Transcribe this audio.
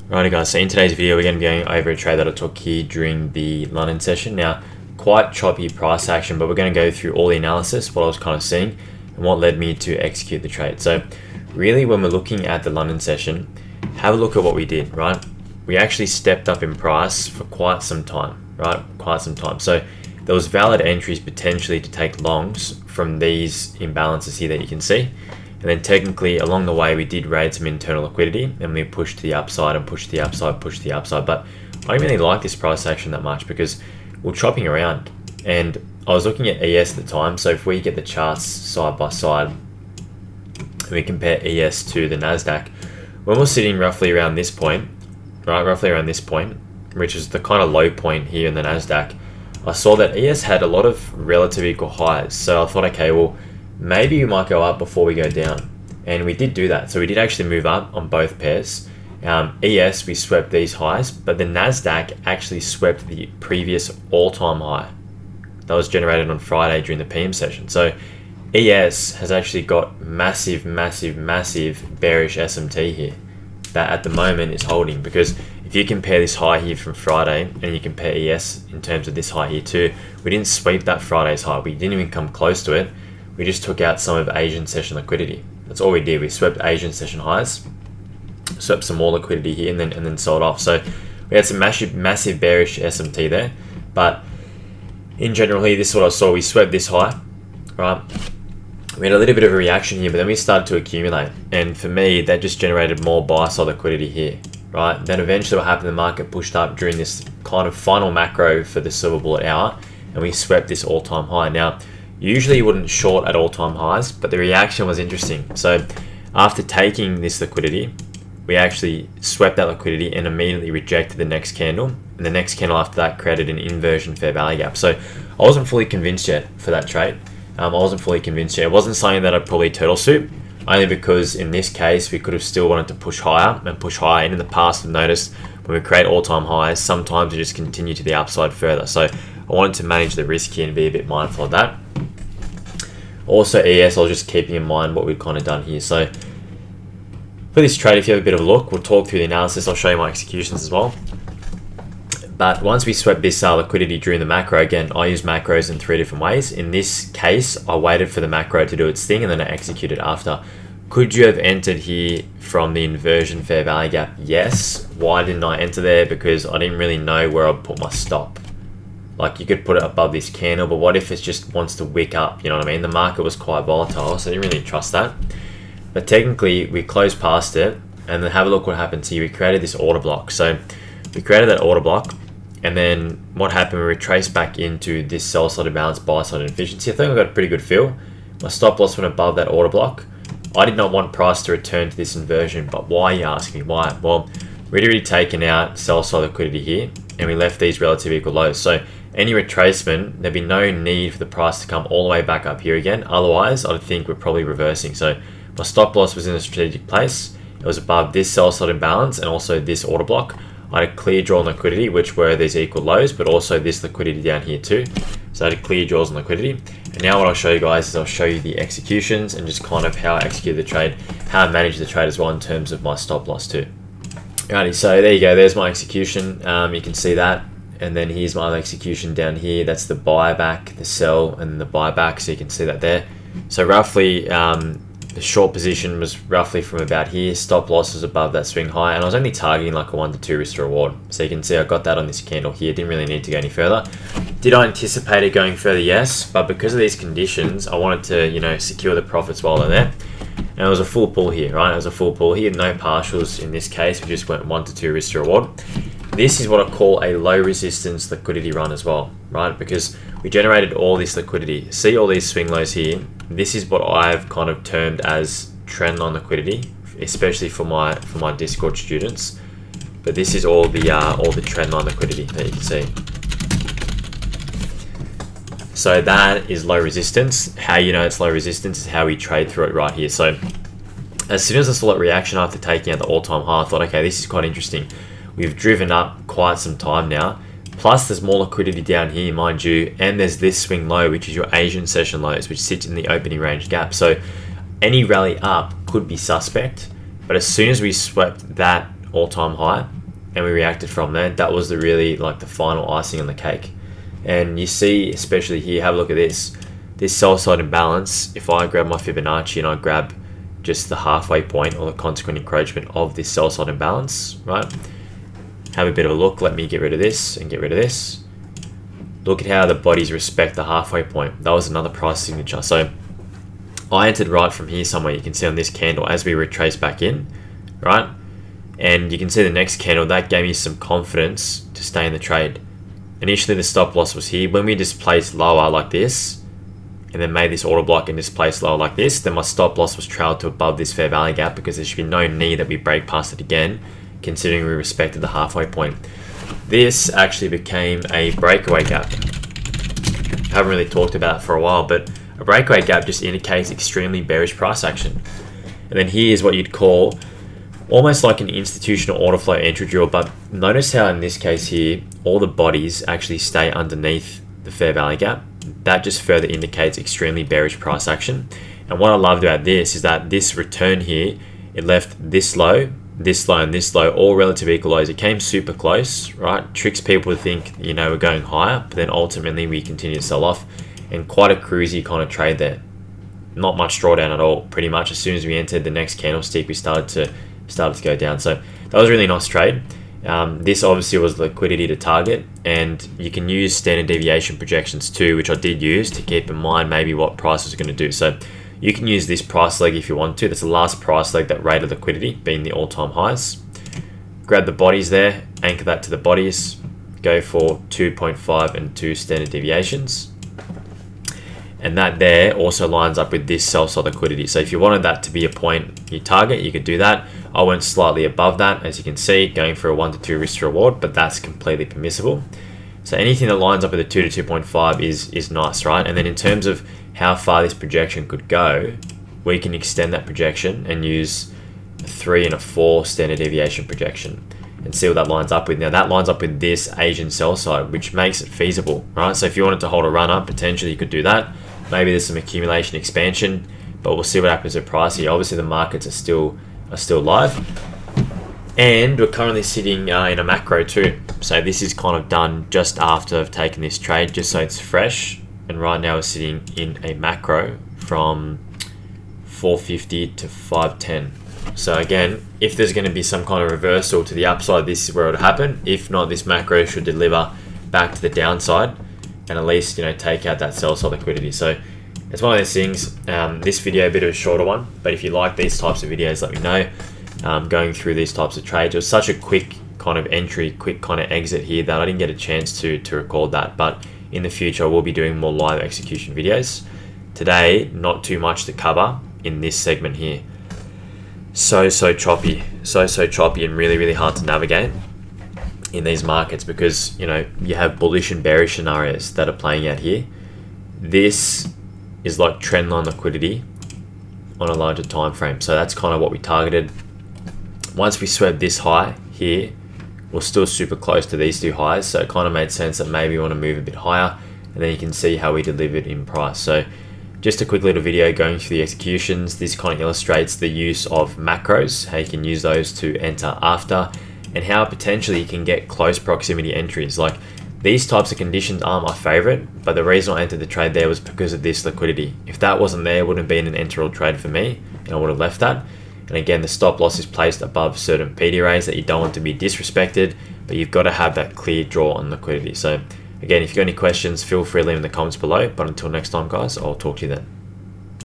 Righty guys, so in today's video we're going to be going over a trade that I took here during the London session. Now, quite choppy price action, but we're going to go through all the analysis, what I was kind of seeing, and what led me to execute the trade. So really when we're looking at the London session, have a look at what we did, right? We actually stepped up in price for quite some time, right? Quite some time. So there was valid entries potentially to take longs from these imbalances here that you can see. And then technically along the way we did raid some internal liquidity and we pushed to the upside and pushed to the upside, pushed to the upside. But I don't really like this price action that much because we're chopping around. And I was looking at ES at the time. So if we get the charts side by side and we compare ES to the NASDAQ, when we're sitting roughly around this point, right, roughly around this point, which is the kind of low point here in the NASDAQ, I saw that ES had a lot of relative equal highs. So I thought, okay, well, maybe we might go up before we go down. And we did do that. So we did actually move up on both pairs. ES, we swept these highs, but the NASDAQ actually swept the previous all-time high that was generated on Friday during the PM session. So ES has actually got massive bearish SMT here that at the moment is holding, because if you compare this high here from Friday and you compare ES in terms of this high here too, we didn't sweep that Friday's high. We didn't even come close to it. We just took out some of Asian session liquidity. That's all we did. We swept Asian session highs, swept some more liquidity here, and then sold off. So we had some massive bearish SMT there. But in general here, this is what I saw. We swept this high, right? We had a little bit of a reaction here, but then we started to accumulate. And for me, that just generated more buy side liquidity here, right? Then eventually what happened, the market pushed up during this kind of final macro for the silver bullet hour, and we swept this all-time high. Now, usually you wouldn't short at all-time highs, but the reaction was interesting. So after taking this liquidity, we actually swept that liquidity and immediately rejected the next candle. And the next candle after that created an inversion fair value gap. So I wasn't fully convinced yet for that trade. I wasn't fully convinced yet. It wasn't something that I'd probably turtle soup, only because in this case, we could have still wanted to push higher and push higher. And in the past, I've noticed when we create all-time highs, sometimes we just continue to the upside further. So I wanted to manage the risk here and be a bit mindful of that. Also ES, I was just keeping in mind what we've kind of done here. So for this trade, if you have a bit of a look, we'll talk through the analysis. I'll show you my executions as well. But once we swept this liquidity during the macro, again, I use macros in 3 different ways. In this case, I waited for the macro to do its thing and then I executed after. Could you have entered here from the inversion fair value gap? Yes. Why didn't I enter there? Because I didn't really know where I'd put my stop. Like, you could put it above this candle, but what if it just wants to wick up? You know what I mean? The market was quite volatile, so I didn't really trust that. But technically, we closed past it, and then have a look what happens here. We created this order block. So we created that order block, and then what happened, we retraced back into this sell side imbalance, buy side inefficiency. I think I got a pretty good feel. My stop loss went above that order block. I did not want price to return to this inversion, but why, you ask me? Why? Well, we'd already taken out sell side liquidity here, and we left these relative equal lows. So any retracement, there'd be no need for the price to come all the way back up here again. Otherwise, I think we're probably reversing. So my stop loss was in a strategic place. It was above this sell side imbalance and also this order block. I had a clear draw on liquidity, which were these equal lows, but also this liquidity down here too. So I had clear draws on liquidity. And now what I'll show you guys is I'll show you the executions and just kind of how I executed the trade, how I managed the trade as well in terms of my stop loss too. Alrighty, so there you go. There's my execution. You can see that. And then here's my other execution down here. That's the buyback, the sell, and the buyback. So you can see that there. So roughly, the short position was roughly from about here. Stop loss was above that swing high. And I was only targeting like a 1 to 2 risk to reward. So you can see I got that on this candle here. Didn't really need to go any further. Did I anticipate it going further? Yes. But because of these conditions, I wanted to, secure the profits while they're there. And it was a full pull here, right? It was a full pull here. No partials in this case. We just went 1 to 2 risk to reward. This is what I call a low resistance liquidity run as well, right? Because we generated all this liquidity. See all these swing lows here? This is what I've kind of termed as trend line liquidity, especially for my Discord students. But this is all the trend line liquidity that you can see. So that is low resistance. How you know it's low resistance is how we trade through it right here. So as soon as I saw that reaction after taking out the all-time high, I thought, okay, this is quite interesting. We've driven up quite some time now. Plus there's more liquidity down here, mind you, and there's this swing low, which is your Asian session lows, which sits in the opening range gap. So any rally up could be suspect, but as soon as we swept that all-time high, and we reacted from there. That was the really like the final icing on the cake. And you see, especially here, have a look at this sell side imbalance. If I grab my Fibonacci and I grab just the halfway point or the consequent encroachment of this sell side imbalance, right? Have a bit of a look. Let me get rid of this and get rid of this. Look at how the bodies respect the halfway point. That was another price signature. So I entered right from here somewhere. You can see on this candle as we retrace back in, right? And you can see the next candle, that gave me some confidence to stay in the trade. Initially the stop loss was here. When we displaced lower like this, and then made this order block and displaced lower like this, then my stop loss was trailed to above this fair value gap, because there should be no need that we break past it again, considering we respected the halfway point. This actually became a breakaway gap. I haven't really talked about it for a while, but a breakaway gap just indicates extremely bearish price action. And then here's what you'd call almost like an institutional order flow entry drill, but notice how in this case here, all the bodies actually stay underneath the fair value gap. That just further indicates extremely bearish price action. And what I loved about this is that this return here, it left this low, this low, and this low, all relative equal lows. It came super close, right? Tricks people to think, you know, we're going higher, but then ultimately we continue to sell off, and quite a cruisy kind of trade there. Not much drawdown at all. Pretty much as soon as we entered the next candlestick, we started to go down. So that was a really nice trade. This obviously was liquidity to target, and you can use standard deviation projections too, which I did use to keep in mind maybe what price was going to do. So you can use this price leg if you want to. That's the last price leg that rated liquidity, being the all-time highs. Grab the bodies there, anchor that to the bodies, go for 2.5 and 2 standard deviations. And that there also lines up with this sell-side liquidity. So if you wanted that to be a point you target, you could do that. I went slightly above that, as you can see, going for a 1 to 2 risk to reward, but that's completely permissible. So anything that lines up with a 2 to 2.5 is nice, right? And then in terms of how far this projection could go, we can extend that projection and use a 3 and a 4 standard deviation projection and see what that lines up with. Now that lines up with this Asian sell side, which makes it feasible, right? So if you wanted to hold a run up, potentially you could do that. Maybe there's some accumulation expansion, but we'll see what happens with price here. Obviously the markets are still live, and we're currently sitting in a macro too. So this is kind of done just after I've taken this trade, just so it's fresh. And right now we're sitting in a macro from 450 to 510. So again, if there's going to be some kind of reversal to the upside, this is where it would happen. If not, this macro should deliver back to the downside and at least, you know, take out that sell side liquidity. So it's one of those things. This video a bit of a shorter one, but if you like these types of videos, let me know. Going through these types of trades, it was such a quick kind of entry, quick kind of exit here that I didn't get a chance to record that. But in the future, I will be doing more live execution videos. Today, not too much to cover in this segment here. So choppy, so choppy, and really hard to navigate in these markets, because, you know, you have bullish and bearish scenarios that are playing out here. This is like trendline liquidity on a larger time frame. So that's kind of what we targeted. Once we swept this high here, we're still super close to these two highs. So it kind of made sense that maybe we want to move a bit higher, and then you can see how we delivered in price. So just a quick little video going through the executions. This kind of illustrates the use of macros, how you can use those to enter after, and how potentially you can get close proximity entries. Like, these types of conditions aren't my favorite, but the reason I entered the trade there was because of this liquidity. If that wasn't there, it wouldn't have been an enterable trade for me, and I would have left that. And again, the stop loss is placed above certain PD rates that you don't want to be disrespected, but you've got to have that clear draw on liquidity. So again, if you've got any questions, feel free to leave in the comments below. But until next time, guys, I'll talk to you then.